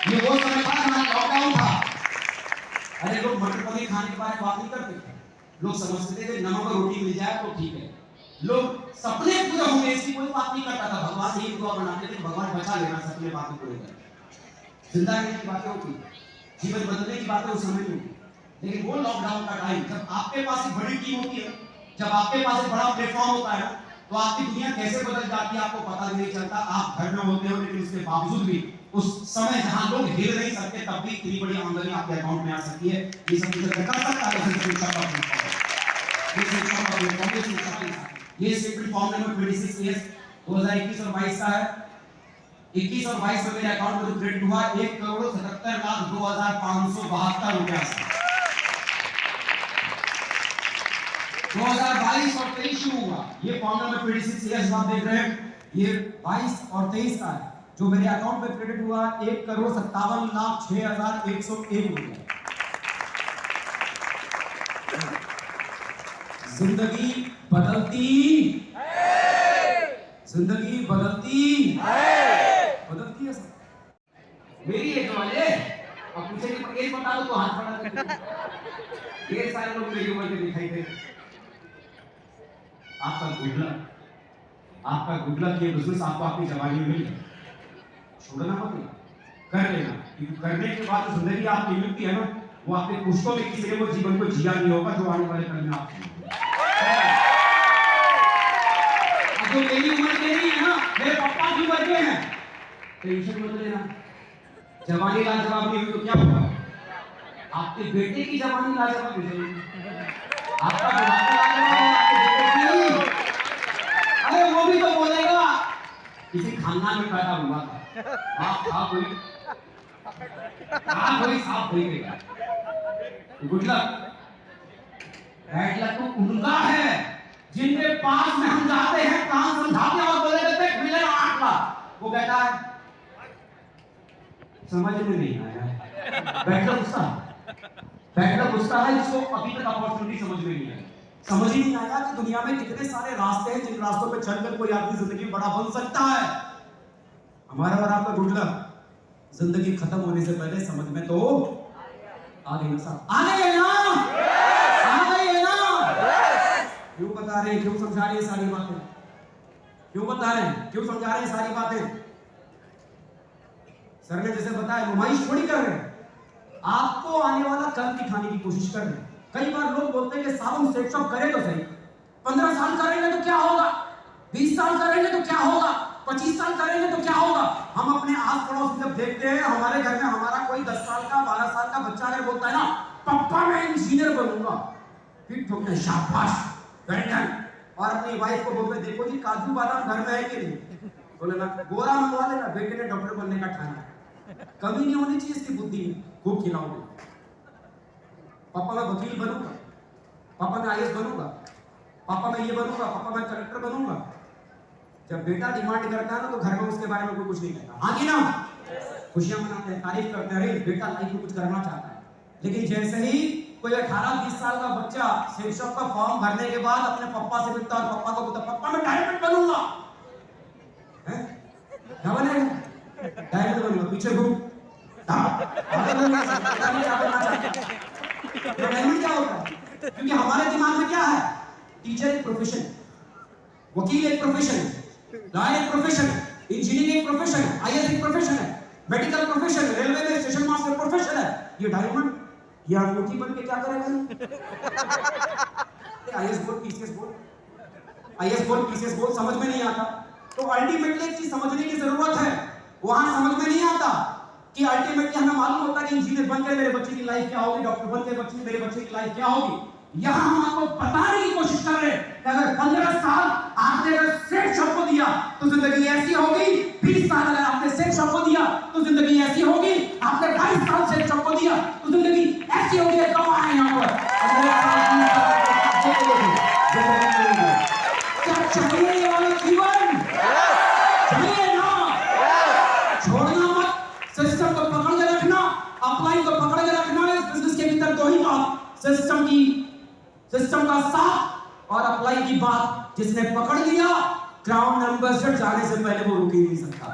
ये वो समय था जहाँ लॉकडाउन था। अरे लोग मटर पनीर खाने के बारे में बात नहीं करते थे, लोग समझते थे नमक और रोटी मिल जाए तो ठीक है। लोग सपने पूरे होंगे इसकी कोई बात नहीं करता था, भगवान से ही दुआ बनाते थे भगवान बचा लेना सपने बातें पूरे कर। जिंदा रहने की बातें होती, जीवन बदलने की बातें उस समय नहीं होती। लेकिन वो लॉकडाउन का टाइम जब आपके पास एक बड़ी टीम होती है, जब आपके पास एक बड़ा प्लेटफॉर्म होता है, तो आपकी दुनिया कैसे बदल जाती है आपको पता नहीं चलता। आप घर में होते हो लेकिन उसके बावजूद भी उस समय जहां लोग हिल नहीं सकते तब भी इतनी बड़ी आमदनी आपके अकाउंट में आ सकती है। ये सब कुछ कर सकता है ये सिंपल फॉर्मूला में 26 इयर्स 2021 और 22 का है। 21 और 22 में मेरे अकाउंट में क्रेडिट हुआ 1,77,02,572 रुपया से। 2022 और 23 शुरू हुआ, ये फॉर्मूला में 26 इयर्स आप देख रहे हैं, ये 22 और 23 का है। जो मेरे अकाउंट में क्रेडिट हुआ 1,57,06,101 रुपया। जिंदगी बदलती है, जिंदगी बदलती है, बदलती है सर। मेरी एज वाले अब पूछे कि एज बता दो तो हाथ बढ़ा देते। ये सारे लोग मेरी उम्र के दिखाई दे। आपका गुड लक ये बिजनेस आपको आपकी जवानी में मिली, छोड़ना मत, कर लेना, क्योंकि करने के बाद जिंदगी आपकी मिलती है ना, वो आपके पुष्पों में किसी ने वो जीवन को जिया नहीं होगा जो आने वाले कल में आप जो मेरी उम्र के नहीं है ना, मेरे पापा की उम्र के हैं, टेंशन मत लेना। जवानी लाजवाब नहीं हुई तो क्या होगा, आपके बेटे की जवानी लाजवाब हो जाएगी, आपका बुढ़ापा लाजवाब है आपके बेटे की। अरे वो भी तो बोलेगा किसी खानदान में पैदा हुआ था, आप था कोई साफ हो गया। गुड लक, बैड लक तो उनका है जिनके पास में हम जाते हैं काम समझाते हैं और बोले देते हैं मिले 8 लाख, वो कहता है समझ में नहीं आया। बैड लक उसका है जिसको अभी तक अपॉर्चुनिटी समझ में नहीं आई, समझ ही नहीं आया कि दुनिया में कितने सारे रास्ते हैं जिन रास्तों पे चलकर कोई आदमी जिंदगी में बड़ा बन सकता है। हमारा और आपका गुड लक जिंदगी खत्म होने से पहले समझ में तो आ गई ना साहब, आ गई है ना। क्यों बता रहे हैं, क्यों समझा रहे हैं सारी बातें, क्यों बता रहे हैं, क्यों समझा रहे हैं सारी बातें। सर ने जैसे बताया नुमाइश थोड़ी कर रहे हैं, आपको आने वाला कल दिखाने की कोशिश कर रहे हैं। कई बार लोग बोलते हैं कि साहब हम सेक्स शॉप करें तो सही, 15 साल करेंगे तो क्या होगा, 20 साल करेंगे तो क्या होगा, 25 साल करेंगे तो क्या होगा। हम अपने आस पड़ोस में जब देखते हैं, हमारे घर में हमारा कोई 10 साल का 12 साल का बच्चा अगर बोलता है ना पप्पा मैं इंजीनियर बनूंगा, फिर ठोकते शाबाश वेरी डन, और अपनी वाइफ को बोलते देखो जी काजू बादाम घर में है कि नहीं, बोले ना गोरा मंगवा लेना, बेटे ने डॉक्टर बनने का ठाना, कमी नहीं होनी चाहिए इसकी बुद्धि में, खूब खिलाओगे। पापा मैं वकील बनूंगा, पापा मैं आईएएस बनूंगा, पापा मैं ये बनूंगा, पापा मैं कलेक्टर बनूंगा। जब बेटा डिमांड करता है ना तो घर में उसके बारे में कोई कुछ नहीं कहता, हाँ कि ना, खुशियां मनाते हैं, तारीफ करते हैं, अरे बेटा लाइफ में कुछ करना चाहता है। लेकिन जैसे ही कोई 18-20 साल का बच्चा सेक्स शॉप का फॉर्म भरने के बाद अपने पापा से मिलता और पापा को बोलता पापा मैं डायमंड बनूंगा, क्या बनेगा, डायमंड बनूंगा, पीछे घूम डायमंड क्या होता है, क्योंकि हमारे दिमाग में क्या है, टीचर एक प्रोफेशन, वकील एक प्रोफेशन है, लॉयर एक प्रोफेशन है, इंजीनियर एक प्रोफेशन है, आईएएस एक प्रोफेशन है, मेडिकल प्रोफेशन है, रेलवे में स्टेशन मास्टर प्रोफेशन है। ये डायमंड ये अंगूठी बन के क्या करेगा, IAS board PCS board, IAS board PCS board समझ में नहीं आता। तो अल्टीमेटली एक चीज समझने की जरूरत है, वहां समझ में नहीं आता कि अल्टीमेटली हमें मालूम होता है कि इंजीनियर बनकर मेरे बच्चे की लाइफ क्या होगी, डॉक्टर बनकर मेरे बच्चे की लाइफ क्या होगी। यहां हम आपको बताने की कोशिश कर रहे हैं कि अगर 15 साल आपने अगर सेक्स शॉप को दिया तो जिंदगी ऐसी होगी, 20 साल अगर आपने सेक्स शॉप को दिया तो जिंदगी ऐसी होगी, आपने 22 साल सेक्स शॉप को दिया तो जिंदगी ऐसी होगी। कब आए यहाँ पर चाहिए ये वाला जीवन, चाहिए ना, छोड़ना मत, सिस्टम को पकड़ के रखना, अपलाइन को पकड़ के रखना। इस बिजनेस के भीतर दो ही बात, सिस्टम का साथ और अप्लाई की बात। जिसने पकड़ लिया ग्राउंड एम्बेसडर जाने से पहले वो रुक ही नहीं सकता।